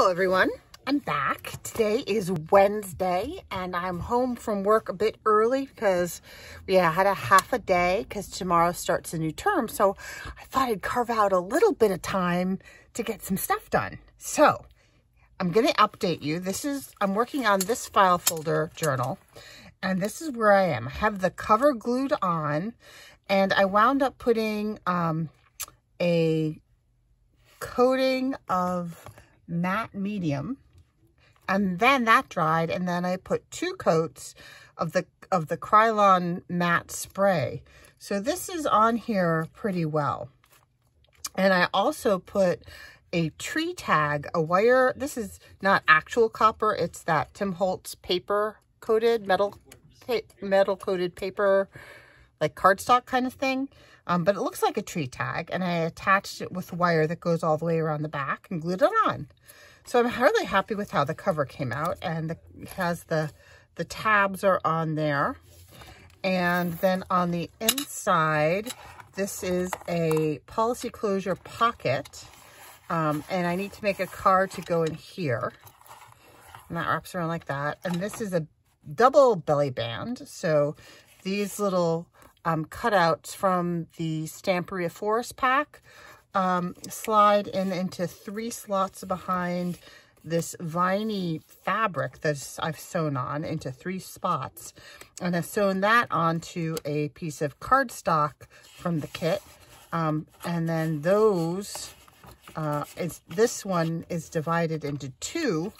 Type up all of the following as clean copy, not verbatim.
Hello everyone, I'm back. Today is Wednesday and I'm home from work a bit early because we had a half a day because tomorrow starts a new term. So I thought I'd carve out a little bit of time to get some stuff done. So I'm going to update you. I'm working on this file folder journal and this is where I am. I have the cover glued on and I wound up putting a coating of matte medium, and then that dried, and then I put 2 coats of the Krylon matte spray. So this is on here pretty well. And I also put a tree tag, a wire. This is not actual copper, it's that Tim Holtz paper coated, metal coated paper, like cardstock kind of thing. But it looks like a tree tag, and I attached it with wire that goes all the way around the back and glued it on. So I'm really happy with how the cover came out, and it has the tabs are on there. And then on the inside, this is a policy closure pocket, and I need to make a card to go in here. And that wraps around like that. And this is a double belly band. So these little cutouts from the Stamperia Forest pack slide into 3 slots behind this viney fabric that I've sewn on into 3 spots. And I've sewn that onto a piece of cardstock from the kit. And then those, this one is divided into 2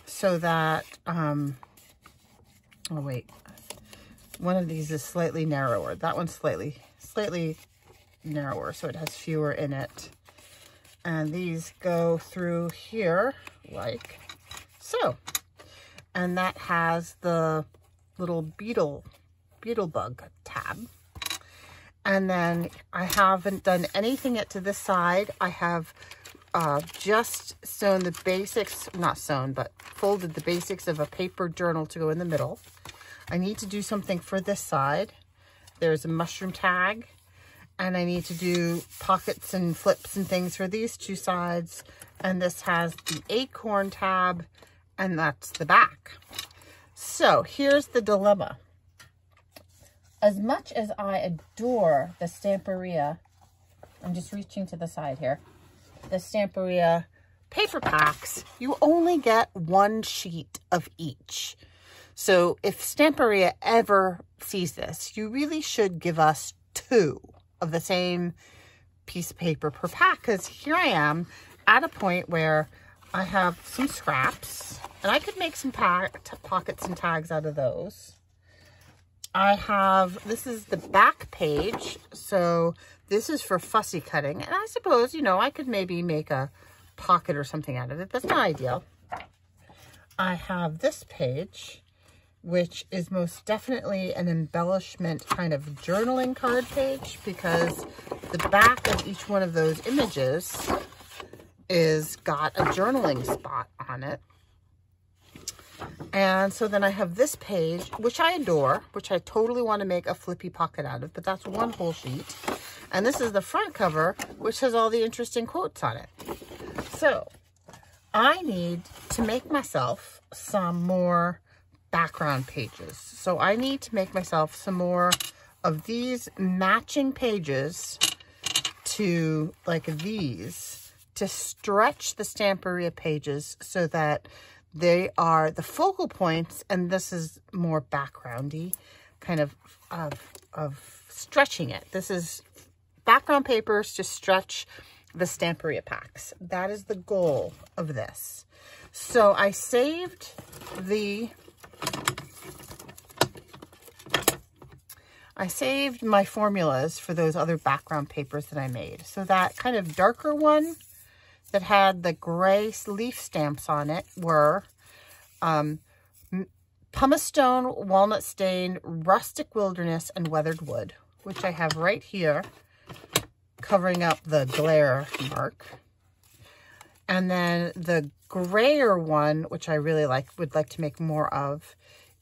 so that, oh wait. One of these is slightly narrower. That one's slightly narrower, so it has fewer in it. And these go through here like so. And that has the little beetle bug tab. And then I haven't done anything yet to this side. I have just sewn the basics, not sewn, but folded the basics of a paper journal to go in the middle. I need to do something for this side. There's a mushroom tag, and I need to do pockets and flips and things for these 2 sides. And this has the acorn tab, and that's the back. So here's the dilemma. As much as I adore the Stamperia, I'm just reaching to the side here, the Stamperia paper packs, you only get 1 sheet of each. So if Stamperia ever sees this, you really should give us 2 of the same piece of paper per pack, because here I am at a point where I have some scraps and I could make some pockets and tags out of those. This is the back page, so this is for fussy cutting, and I suppose, you know, I could maybe make a pocket or something out of it. That's not ideal. I have this page, which is most definitely an embellishment kind of journaling card page, because the back of each one of those images is got a journaling spot on it. And so then I have this page, which I adore, which I totally want to make a flippy pocket out of, but that's 1 whole sheet. And this is the front cover, which has all the interesting quotes on it. So I need to make myself some more background pages. So I need to make myself some more of these matching pages to like these, to stretch the Stamperia pages so that they are the focal points, and this is more backgroundy kind of stretching it. This is background papers to stretch the Stamperia packs. That is the goal of this. So I saved my formulas for those other background papers that I made. So that kind of darker one that had the gray leaf stamps on it were pumice stone, walnut stain, rustic wilderness, and weathered wood, which I have right here covering up the glare mark. And then the grayer one, which I really would like to make more of,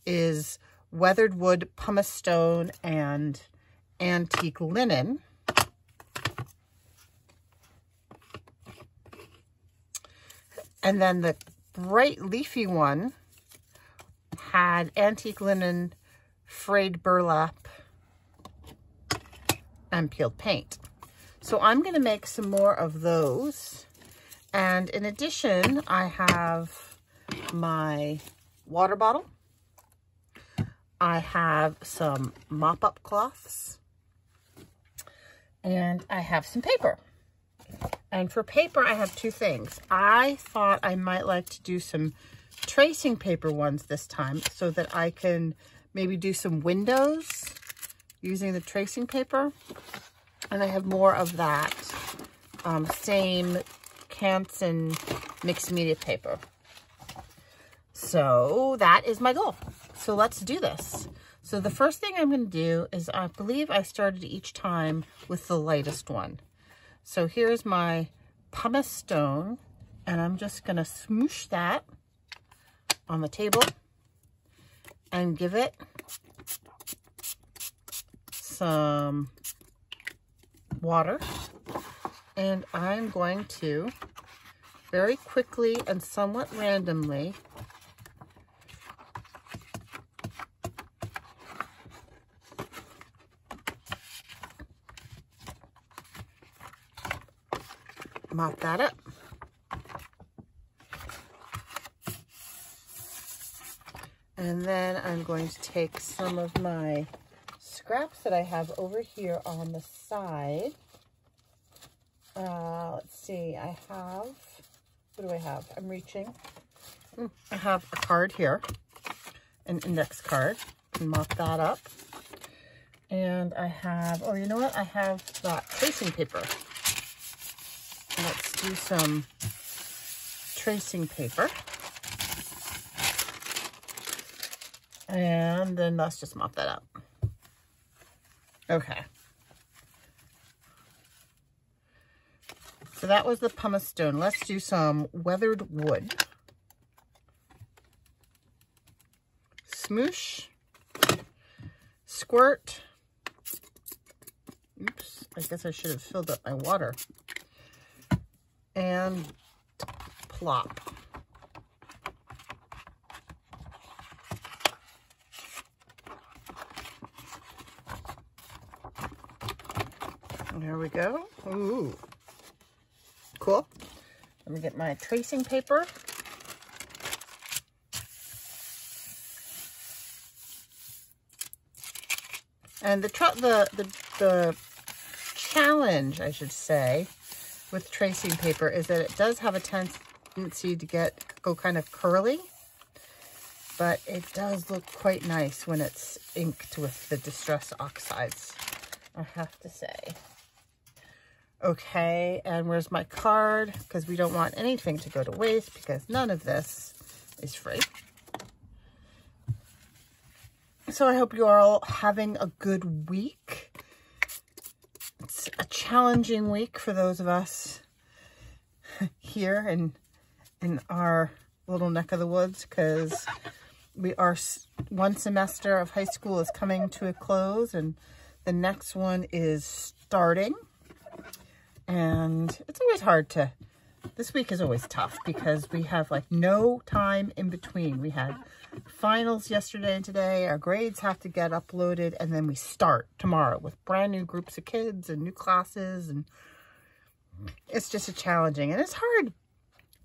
is weathered wood, pumice stone, and antique linen. And then the bright leafy one had antique linen, frayed burlap, and peeled paint. So I'm going to make some more of those. And in addition, I have my water bottle. I have some mop-up cloths. And I have some paper. And for paper, I have two things. I thought I might like to do some tracing paper ones this time so that I can maybe do some windows using the tracing paper. And I have more of that same Canson mixed media paper. So that is my goal. So let's do this. So the first thing I'm going to do is, I believe I started each time with the lightest one. So here's my pumice stone, and I'm just going to smoosh that on the table and give it some water. And I'm going to very quickly and somewhat randomly mop that up. And then I'm going to take some of my scraps that I have over here on the side. Let's see, I have, what do I have? I'm reaching. I have a card here, an index card. And mop that up. And I have, oh, you know what? I have that tracing paper. Let's do some tracing paper. And then let's just mop that up. Okay. So that was the pumice stone. Let's do some weathered wood. Smoosh. Squirt. Oops, I guess I should have filled up my water. And plop. There we go. Ooh. Cool. Let me get my tracing paper. And the challenge, I should say, with tracing paper is that it does have a tendency to go kind of curly, but it does look quite nice when it's inked with the Distress Oxides, I have to say. Okay, and where's my card? Because we don't want anything to go to waste, because none of this is free. So I hope you are all having a good week. It's a challenging week for those of us here in our little neck of the woods, because one semester of high school is coming to a close and the next one is starting. And it's always hard this week is always tough because we have like no time in between. We had finals yesterday and today. Our grades have to get uploaded, and then we start tomorrow with brand new groups of kids and new classes, and it's just challenging. And it's hard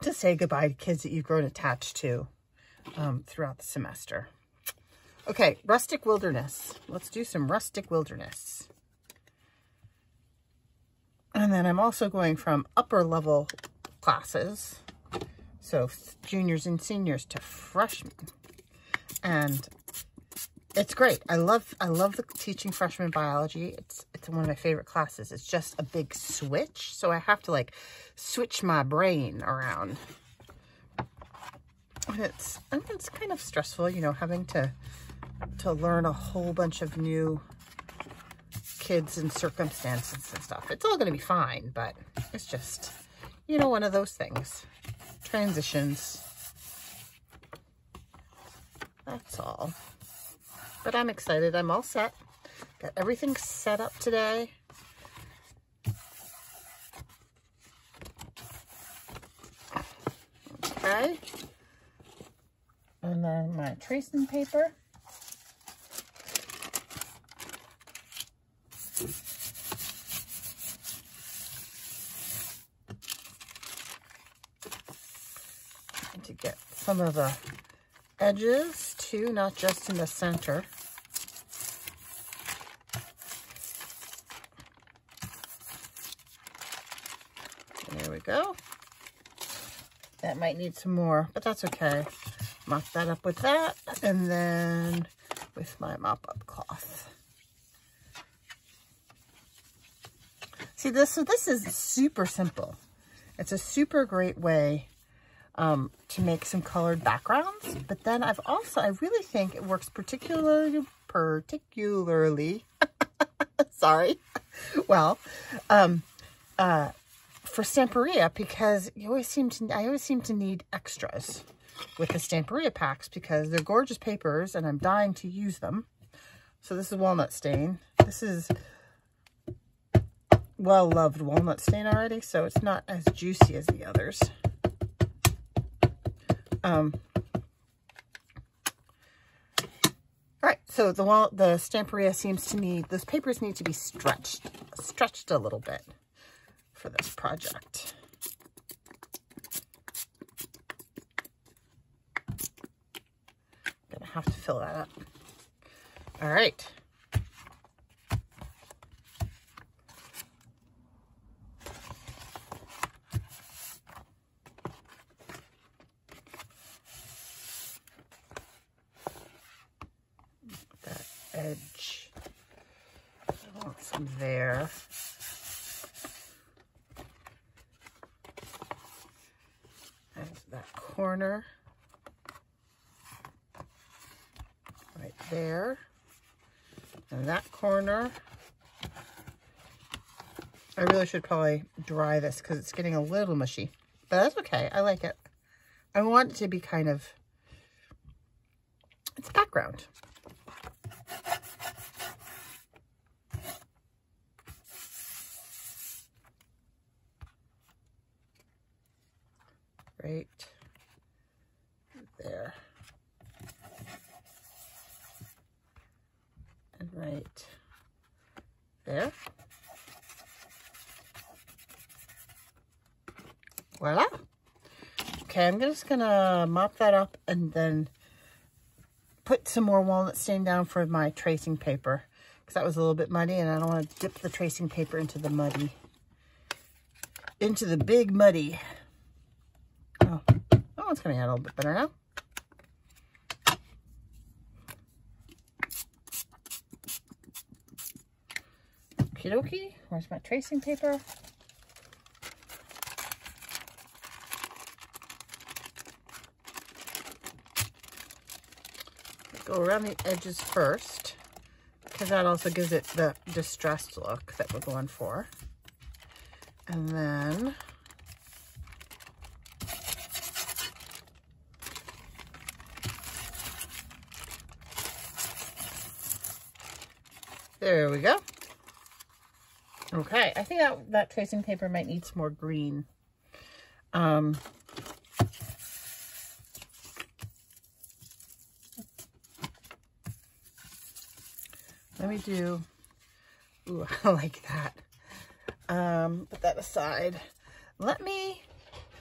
to say goodbye to kids that you've grown attached to throughout the semester. Okay, Rustic Wilderness. Let's do some Rustic Wilderness. And then I'm also going from upper level classes, so juniors and seniors, to freshmen. And it's great. I love the teaching freshman biology. It's one of my favorite classes. It's just a big switch, so I have to like switch my brain around. And it's kind of stressful, you know, having to learn a whole bunch of new kids and circumstances and stuff. It's all going to be fine, but it's just, you know, one of those things. Transitions. That's all. But I'm excited. I'm all set. Got everything set up today. Okay. And then my tracing paper. And to get some of the edges too, not just in the center. There we go. That might need some more, but that's okay. Mop that up with that, and then with my mop-up cloth. See, this is super simple. It's a super great way to make some colored backgrounds, but then I really think it works particularly, sorry, well, for Stamperia, because I always seem to need extras with the Stamperia packs because they're gorgeous papers and I'm dying to use them. So this is walnut stain. This is well-loved walnut stain already, so it's not as juicy as the others. All right, so the Stamperia seems to need, those papers need to be stretched a little bit for this project. Gonna have to fill that up. All right. That edge. I want some there. That corner right there, and that corner. I really should probably dry this because it's getting a little mushy, but that's okay. I like it. I want it to be kind of, it's background. Right there. And right there. Voila. Okay, I'm just gonna mop that up and then put some more walnut stain down for my tracing paper because that was a little bit muddy and I don't want to dip the tracing paper into the big muddy. Oh, it's coming out a little bit better now. Okie dokie. Where's my tracing paper? Go around the edges first, because that also gives it the distressed look that we're going for. And then there we go. Okay, I think that tracing paper might need some more green. Let me do, ooh, I like that. Put that aside. Let me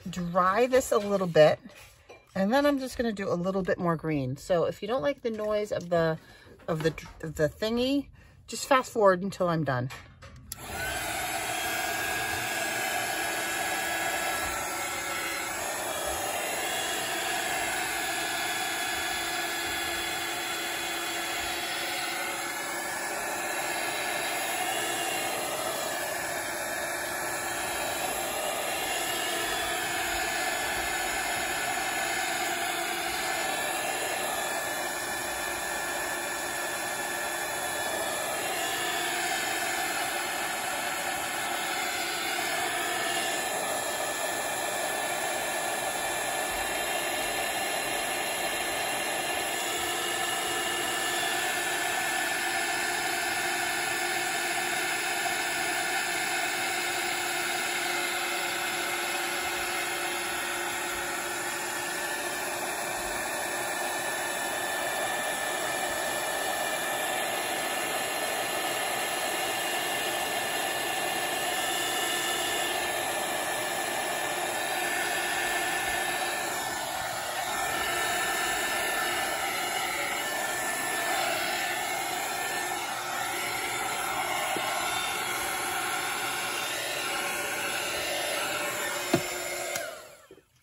dry this a little bit, and then I'm just gonna do a little bit more green. So if you don't like the noise of the thingy, just fast forward until I'm done.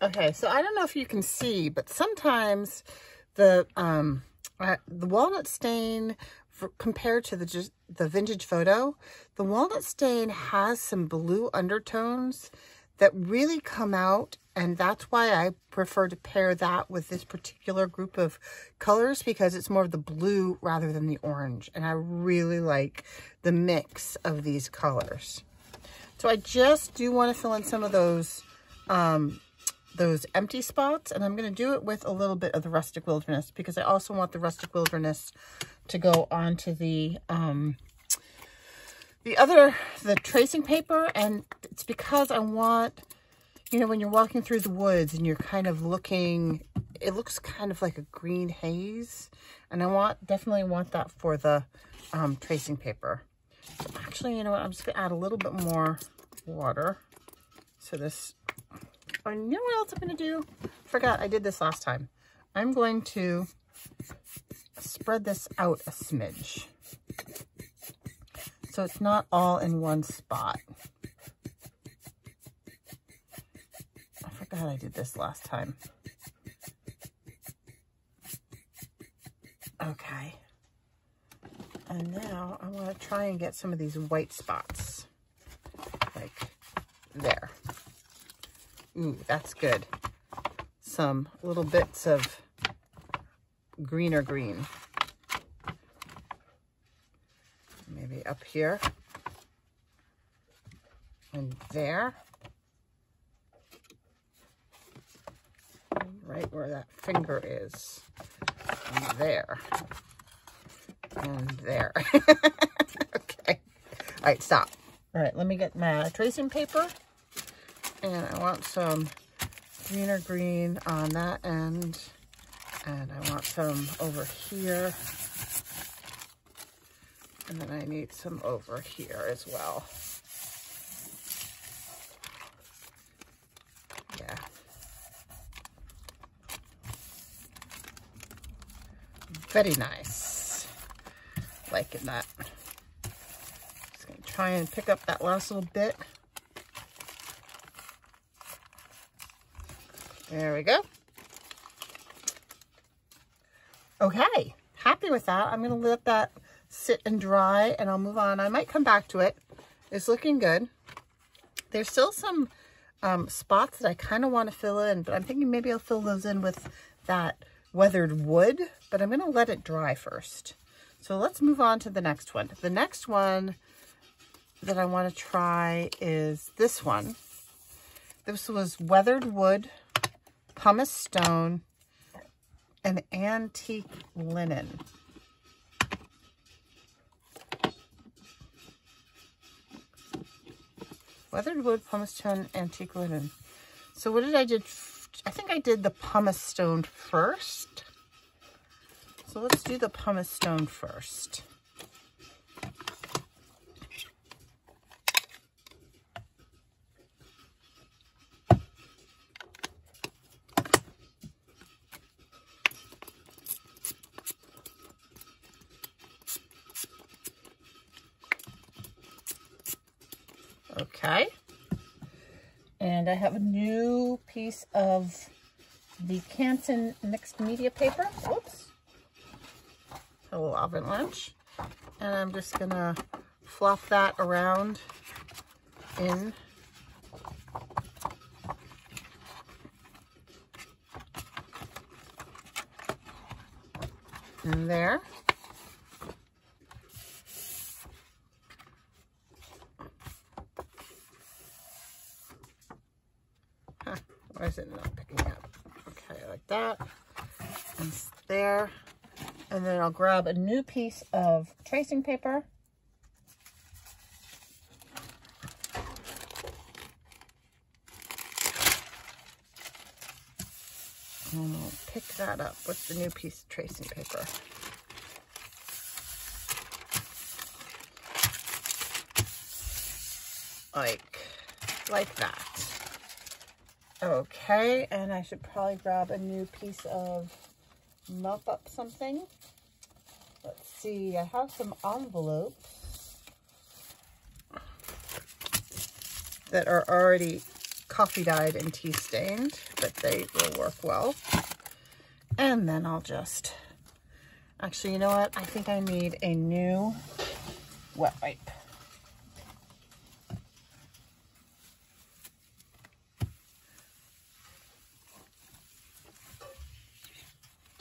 Okay, so I don't know if you can see, but sometimes the walnut stain, compared to the vintage photo, the walnut stain has some blue undertones that really come out, and that's why I prefer to pair that with this particular group of colors, because it's more of the blue rather than the orange, and I really like the mix of these colors. So I just do want to fill in some of those empty spots, and I'm going to do it with a little bit of the Rustic Wilderness, because I also want the Rustic Wilderness to go onto the tracing paper. And it's because I want, you know, when you're walking through the woods and you're kind of looking, it looks kind of like a green haze, and I definitely want that for the tracing paper. So actually, you know what, I'm just going to add a little bit more water to this. And you know what else I'm going to do? Forgot I did this last time. I'm going to spread this out a smidge, so it's not all in one spot. I forgot I did this last time. Okay. And now I want to try and get some of these white spots, like there. Ooh, that's good. Some little bits of greener green. Maybe up here and there. Right where that finger is. And there. And there. Okay. All right, stop. All right, let me get my tracing paper. And I want some greener green on that end. And I want some over here. And then I need some over here as well. Yeah. Very nice. Liking that. Just gonna try and pick up that last little bit. There we go. Okay, happy with that. I'm gonna let that sit and dry, and I'll move on. I might come back to it. It's looking good. There's still some spots that I kind of want to fill in, but I'm thinking maybe I'll fill those in with that weathered wood, but I'm gonna let it dry first. So let's move on to the next one. The next one that I want to try is this one. This was weathered wood, pumice stone, and antique linen. Weathered wood, pumice stone, antique linen. So what did I do? I think I did the pumice stone first. So let's do the pumice stone first. Okay, and I have a new piece of the Canson mixed media paper. Whoops, a little oven lunch, and I'm just gonna flop that around in there. Why is it not picking up? Okay, like that. And there. And then I'll grab a new piece of tracing paper. And we'll pick that up with the new piece of tracing paper. Like that. Okay, and I should probably grab a new piece of mop up something. Let's see, I have some envelopes that are already coffee dyed and tea stained, but they will work well. And then I'll just, actually, you know what? I think I need a new wet wipe.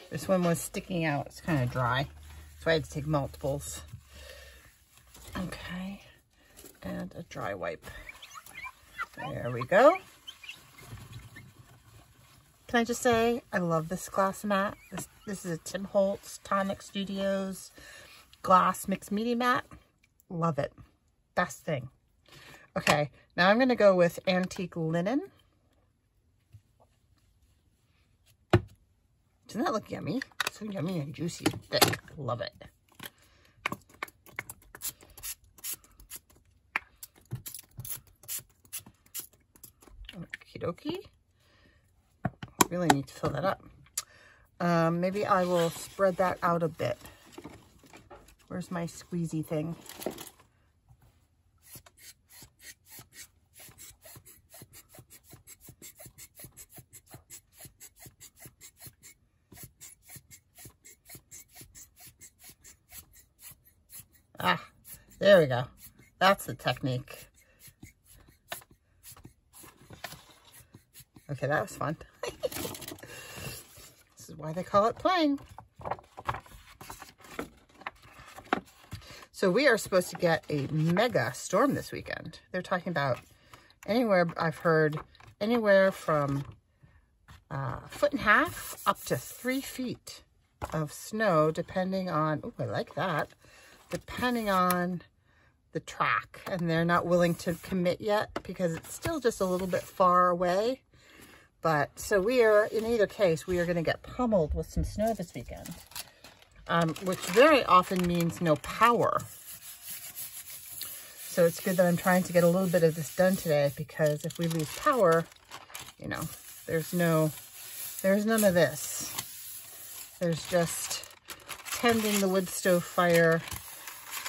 This one was sticking out. It's kind of dry, so I had to take multiples. Okay, and a dry wipe. There we go. Can I just say, I love this glass mat. This is a Tim Holtz Tonic Studios glass mixed media mat. Love it. Best thing. Okay, now I'm going to go with antique linen. Doesn't that look yummy? So yummy and juicy and thick. Love it. Okie dokie. Really need to fill that up. Maybe I will spread that out a bit. Where's my squeezy thing? Ah, there we go. That's the technique. Okay, that was fun. This is why they call it playing. So we are supposed to get a mega storm this weekend. They're talking about anywhere, I've heard, anywhere from 1.5 feet up to 3 feet of snow, depending on, oh, I like that, depending on the track. And they're not willing to commit yet because it's still just a little bit far away. But so we are, in either case, we are going to get pummeled with some snow this weekend, which very often means no power. So it's good that I'm trying to get a little bit of this done today, because if we lose power, you know, there's none of this. There's just tending the wood stove fire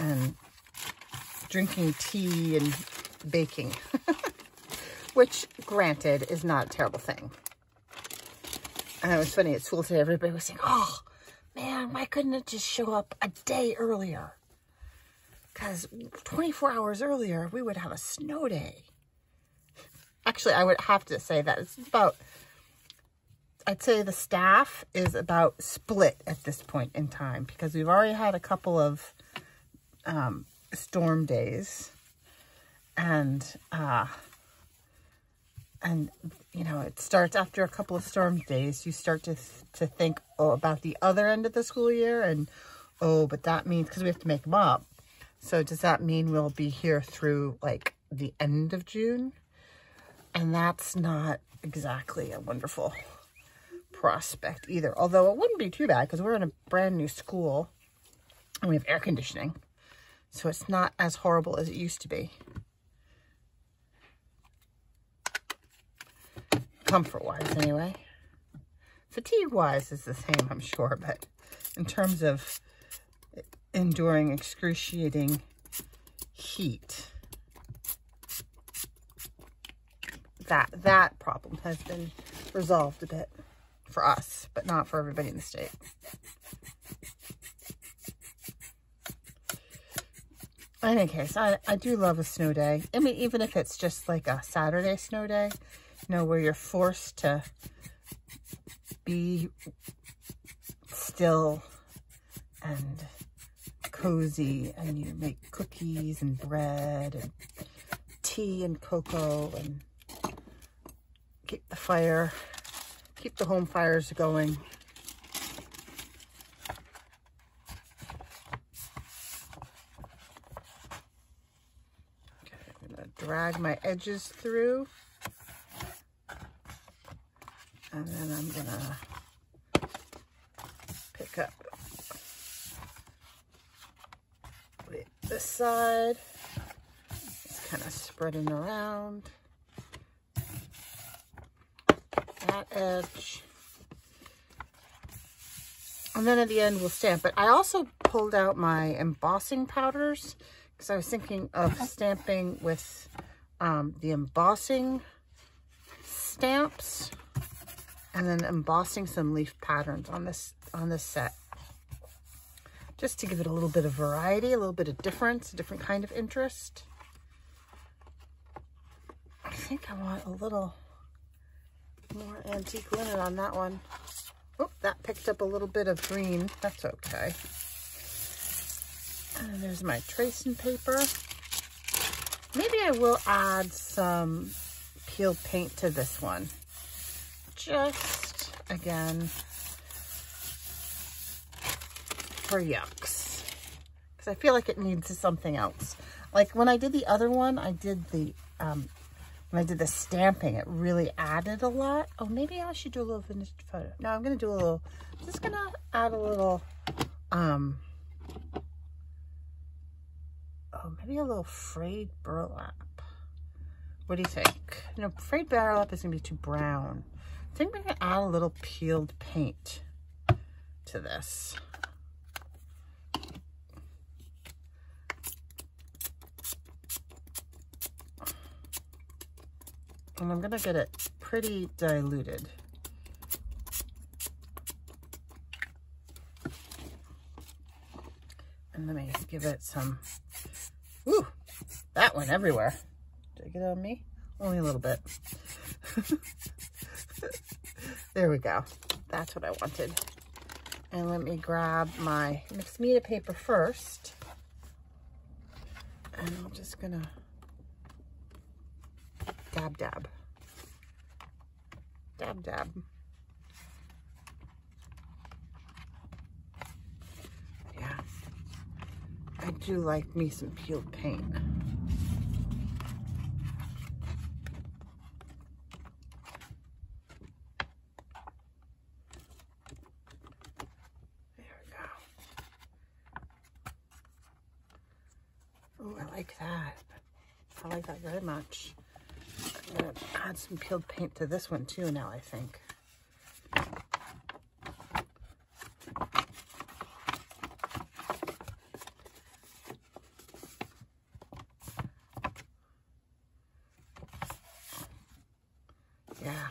and drinking tea and baking. Which, granted, is not a terrible thing. And it was funny at school today, everybody was saying, oh, man, why couldn't it just show up a day earlier? Because 24 hours earlier, we would have a snow day. Actually, I would have to say that it's about, I'd say the staff is about split at this point in time, because we've already had a couple of storm days. And you know, it starts after a couple of storm days, you start to think, oh, about the other end of the school year. And, oh, but that means, because we have to make them up. So does that mean we'll be here through, like, the end of June? And that's not exactly a wonderful prospect either. Although it wouldn't be too bad, because we're in a brand new school and we have air conditioning. So it's not as horrible as it used to be. Comfort-wise, anyway. Fatigue-wise is the same, I'm sure, but in terms of enduring excruciating heat, that problem has been resolved a bit for us, but not for everybody in the state. In any case, I do love a snow day. I mean, even if it's just like a Saturday snow day, you know, where you're forced to be still and cozy, and you make cookies and bread and tea and cocoa and keep the home fires going. Okay, I'm gonna drag my edges through. And then I'm gonna pick up this side. It's kind of spreading around. That edge. And then at the end we'll stamp. But I also pulled out my embossing powders, because I was thinking of stamping with the embossing stamps and then embossing some leaf patterns on this set. Just to give it a little bit of variety, a little bit of difference, a different kind of interest. I think I want a little more antique linen on that one. Oh, that picked up a little bit of green. That's okay. And there's my tracing paper. Maybe I will add some peeled paint to this one. Just, again, for yucks. Because I feel like it needs something else. Like when I did the other one, I did the, when I did the stamping, it really added a lot. Oh, maybe I should do a little finished photo. No, I'm going to do a little, just going to add a little, oh, maybe a little frayed burlap. What do you think? You know, frayed burlap is going to be too brown. I think we're going to add a little peeled paint to this. And I'm going to get it pretty diluted. And let me give it some, ooh, that went everywhere. Did I get it on me? Only a little bit. There we go. That's what I wanted. And let me grab my mixed media paper first. And I'm just gonna dab, dab. Dab, dab. Yeah. I do like me some peeled paint. There we go. Oh, I like that. I like that very much. I'm going to add some peeled paint to this one too now, I think. Yeah.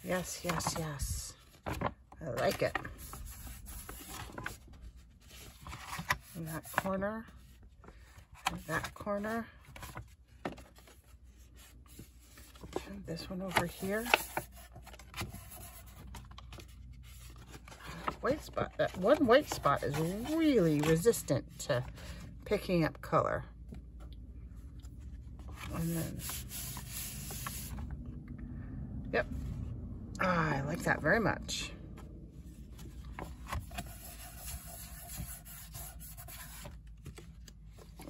Yes, yes, yes. I like it. In that corner. And that corner. And this one over here. White spot. That one white spot is really resistant to picking up color. And then, yep. I like that very much.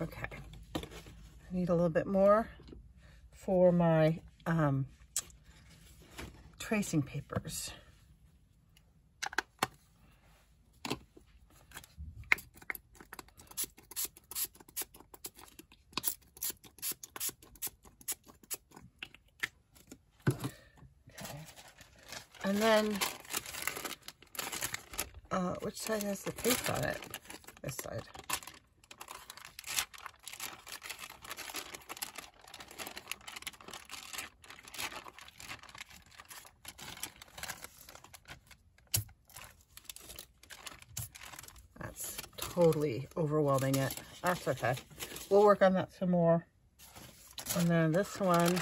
Okay. I need a little bit more for my tracing papers. And then, which side has the tape on it? This side. That's totally overwhelming it. That's okay. We'll work on that some more. And then this one.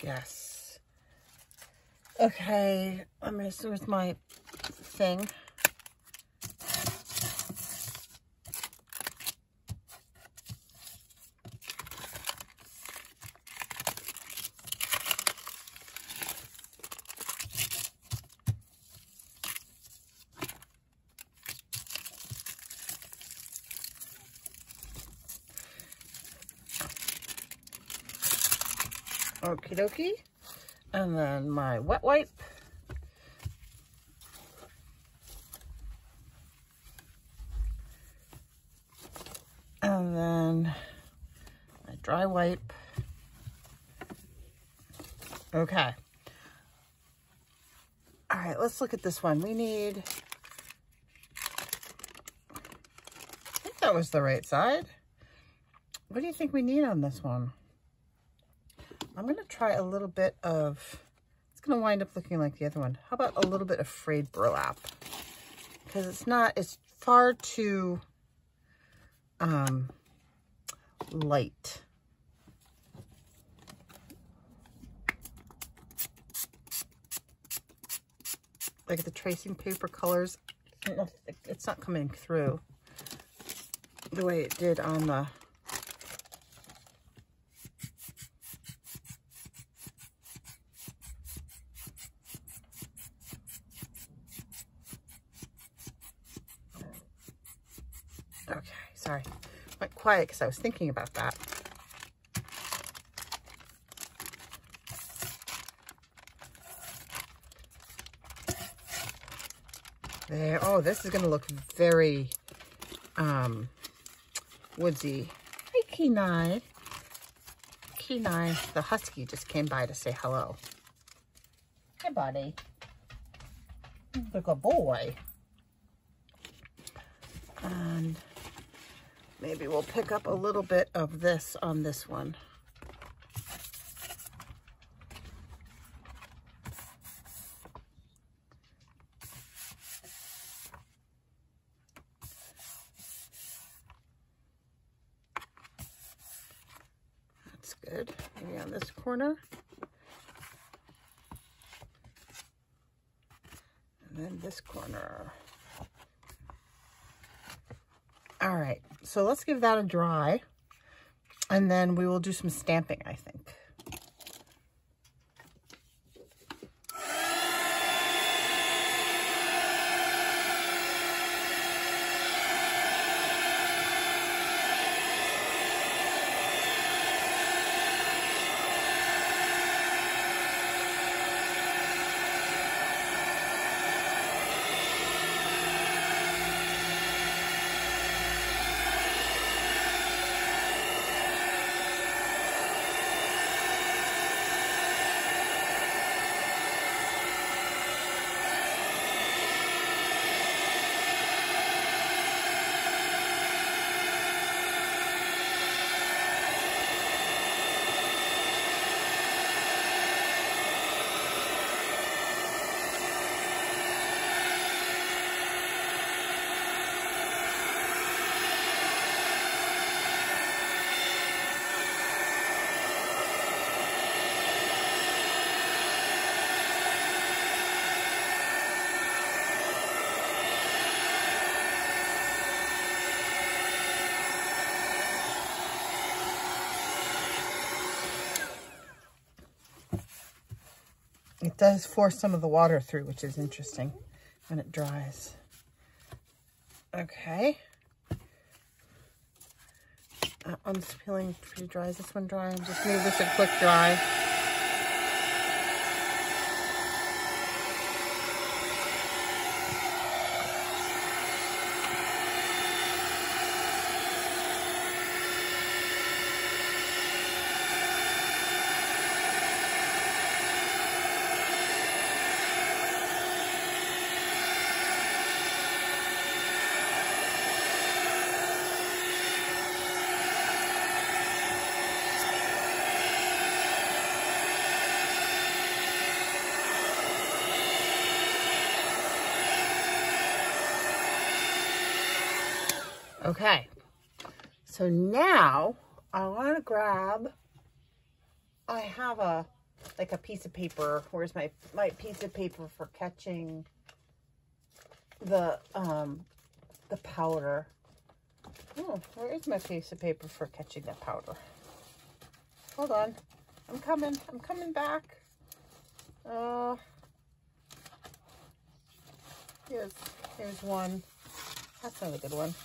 Yes. Okay, I'm gonna start with my thing. Okie dokie. And then my wet wipe. And then my dry wipe. Okay. All right, let's look at this one. We need, I think that was the right side. What do you think we need on this one? I'm going to try a little bit of, it's going to wind up looking like the other one. How about a little bit of frayed burlap? Because it's far too light. Like the tracing paper colors, it's not coming through the way it did on the okay, sorry. Went quiet because I was thinking about that. There. Oh, this is going to look very woodsy. Hi, Kenai. Kenai, the husky, just came by to say hello. Hi, buddy. Look a boy. And maybe we'll pick up a little bit of this on this one. That's good. Maybe on this corner. And then this corner. All right, so let's give that a dry, and then we will do some stamping, I think. It does force some of the water through, which is interesting when it dries. Okay. That one's feeling pretty dry. Is this one dry? Just move this a quick dry. Okay, so now I want to grab, I have a piece of paper. Where's my piece of paper for catching the powder? Oh, where is my piece of paper for catching the powder? Hold on, I'm coming back. Here's one. That's not a good one.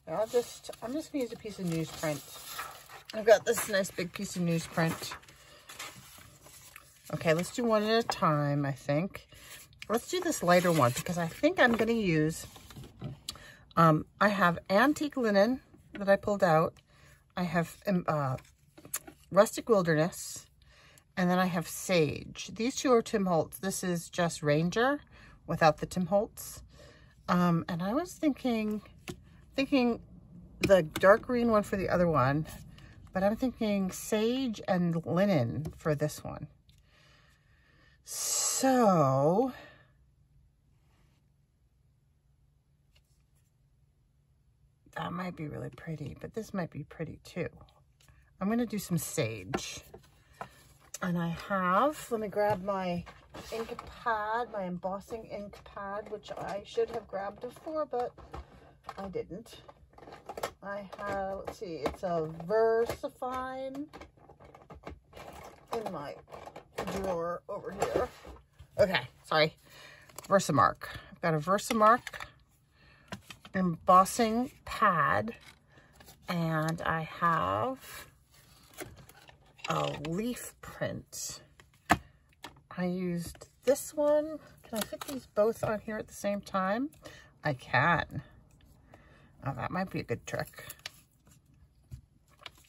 I'm just gonna use a piece of newsprint. I've got this nice big piece of newsprint. Okay, let's do one at a time, I think. Let's do this lighter one because I think I'm gonna use, I have antique linen that I pulled out. I have Rustic Wilderness, And then I have Sage. These two are Tim Holtz. This is just Ranger without the Tim Holtz. And I was thinking the dark green one for the other one, but I'm thinking Sage and Linen for this one. So that might be really pretty, but this might be pretty too. I'm going to do some Sage. And I have, let me grab my ink pad, my embossing ink pad, which I should have grabbed before, but I didn't. I have, let's see, it's a VersaFine in my drawer over here. Okay, sorry, Versamark. I've got a Versamark embossing pad, and I have a leaf print. I used this one. Can I fit these both on here at the same time? I can. Oh, that might be a good trick.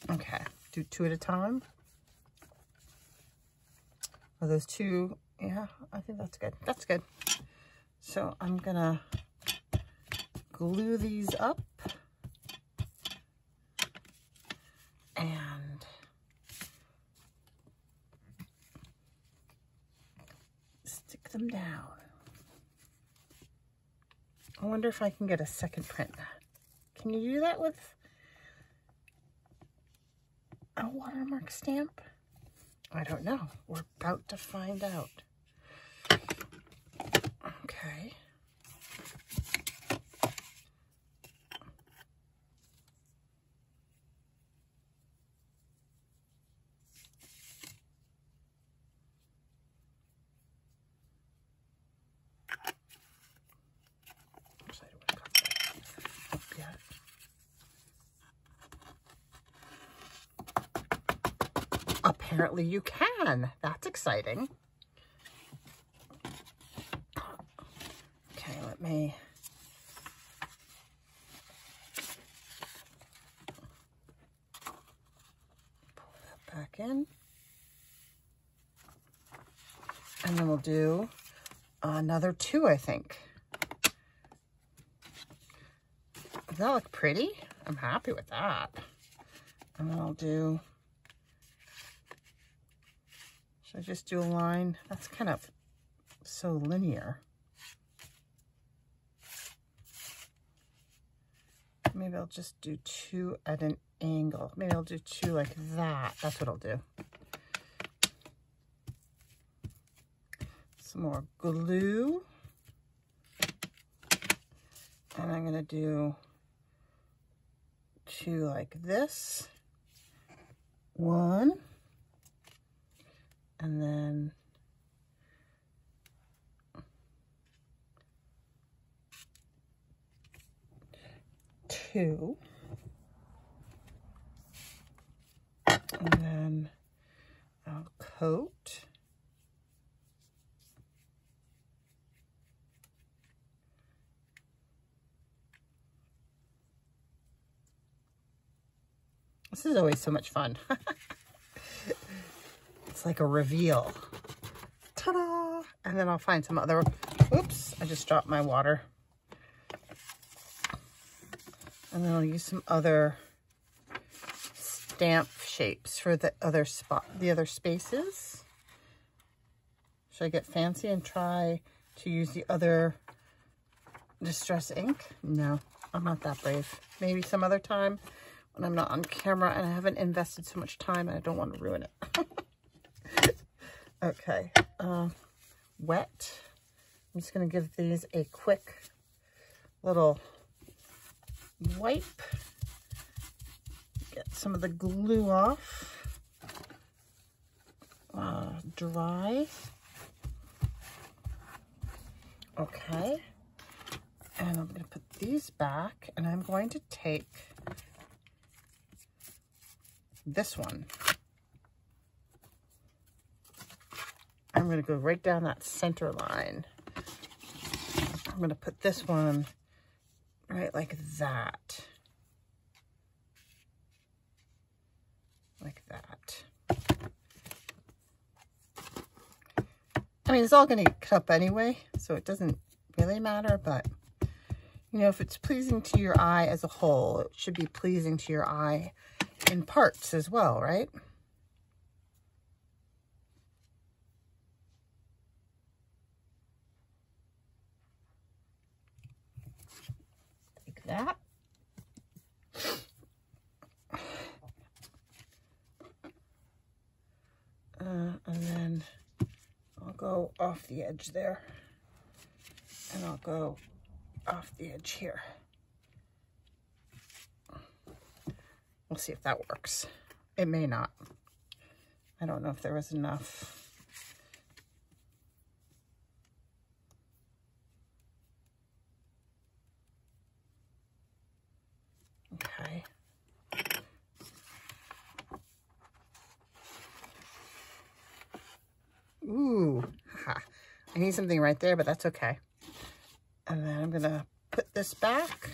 Okay, do two at a time. Are those two? Yeah, I think that's good. That's good. So I'm gonna glue these up and stick them down. I wonder if I can get a second print. Can you do that with a watermark stamp? I don't know. We're about to find out. Okay. Apparently you can. That's exciting. Okay, let me pull that back in. And then we'll do another two, I think. Does that look pretty? I'm happy with that. And then I'll do, should I just do a line? That's kind of so linear. Maybe I'll just do two at an angle. Maybe I'll do two like that. That's what I'll do. Some more glue. And I'm gonna do two like this. One. And then two. And then I'll coat. This is always so much fun. It's like a reveal. Ta-da! And then I'll find some other, oops, I just dropped my water. And then I'll use some other stamp shapes for the other spaces. Should I get fancy and try to use the other Distress ink? No, I'm not that brave. Maybe some other time when I'm not on camera and I haven't invested so much time and I don't want to ruin it. Okay, wet. I'm just going to give these a quick little wipe. Get some of the glue off. Dry. Okay. And I'm going to put these back, and I'm going to take this one. I'm going to go right down that center line. I'm going to put this one right like that. Like that. mean, it's all going to get cut up anyway, so it doesn't really matter, but, you know, if it's pleasing to your eye as a whole, it should be pleasing to your eye in parts as well, right? Like that. And then I'll go off the edge there, and I'll go off the edge here. We'll see if that works. It may not. I don't know if there was enough. Okay. Ooh, ha. I need something right there, but that's okay. And then I'm gonna put this back.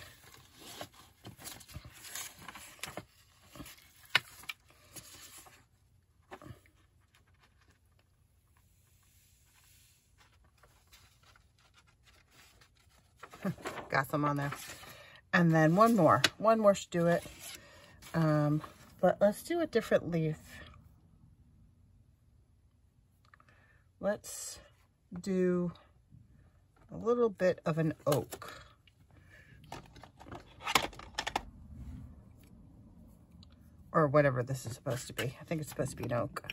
Got some on there. And then one more should do it. But let's do a different leaf. Let's do a little bit of an oak. Or whatever this is supposed to be. I think it's supposed to be an oak.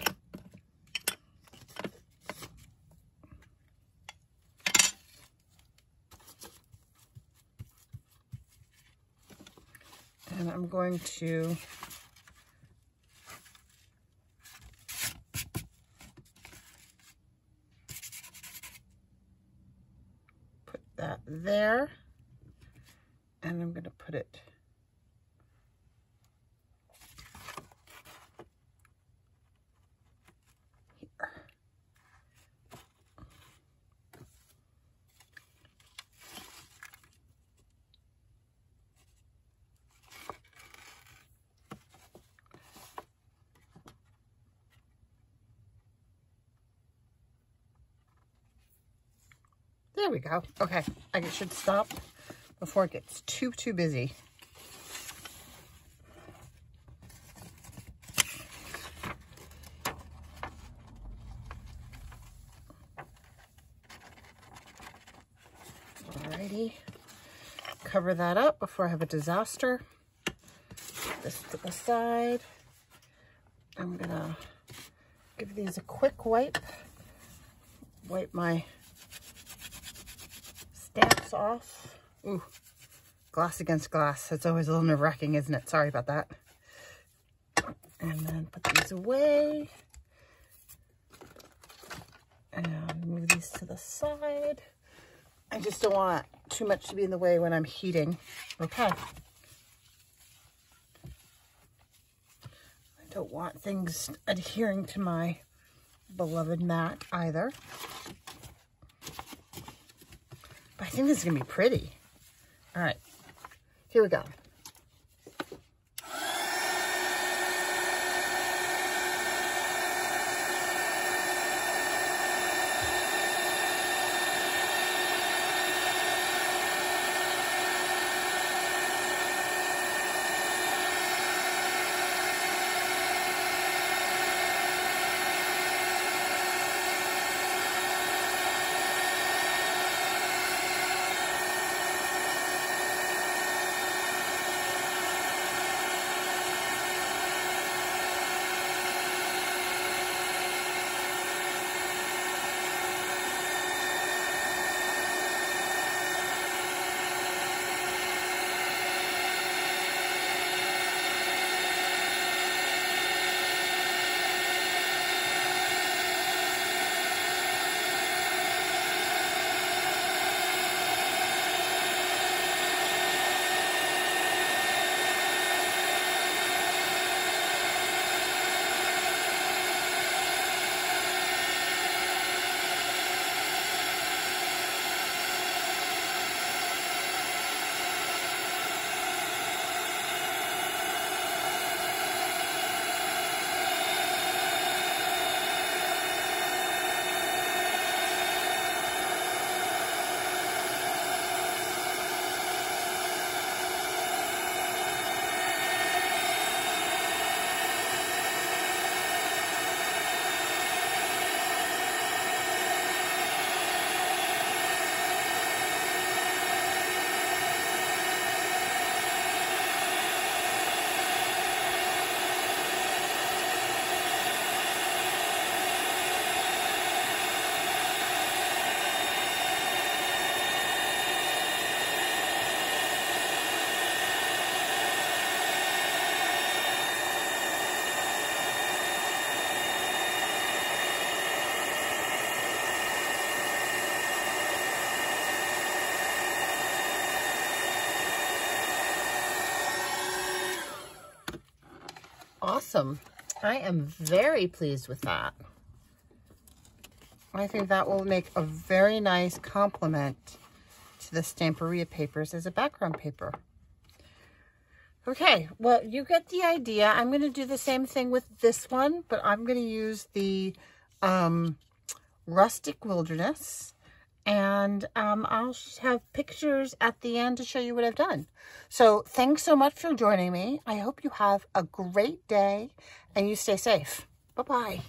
And I'm going to put that there, and I'm going to put it here. There we go. Okay, I should stop before it gets too busy. Alrighty, cover that up before I have a disaster. Put this to the side. I'm gonna give these a quick wipe. Wipe my stamps off. Ooh, glass against glass. It's always a little nerve-wracking, isn't it? Sorry about that. And then put these away. And move these to the side. I just don't want too much to be in the way when I'm heating. Okay. I don't want things adhering to my beloved mat either. But I think this is going to be pretty. All right, here we go. awesome. I am very pleased with that. I think that will make a very nice complement to the Stamperia papers as a background paper. Okay, well, you get the idea. I'm going to do the same thing with this one, but I'm going to use the Rustic Wilderness. And I'll have pictures at the end to show you what I've done. So thanks so much for joining me. I hope you have a great day and you stay safe. Bye-bye.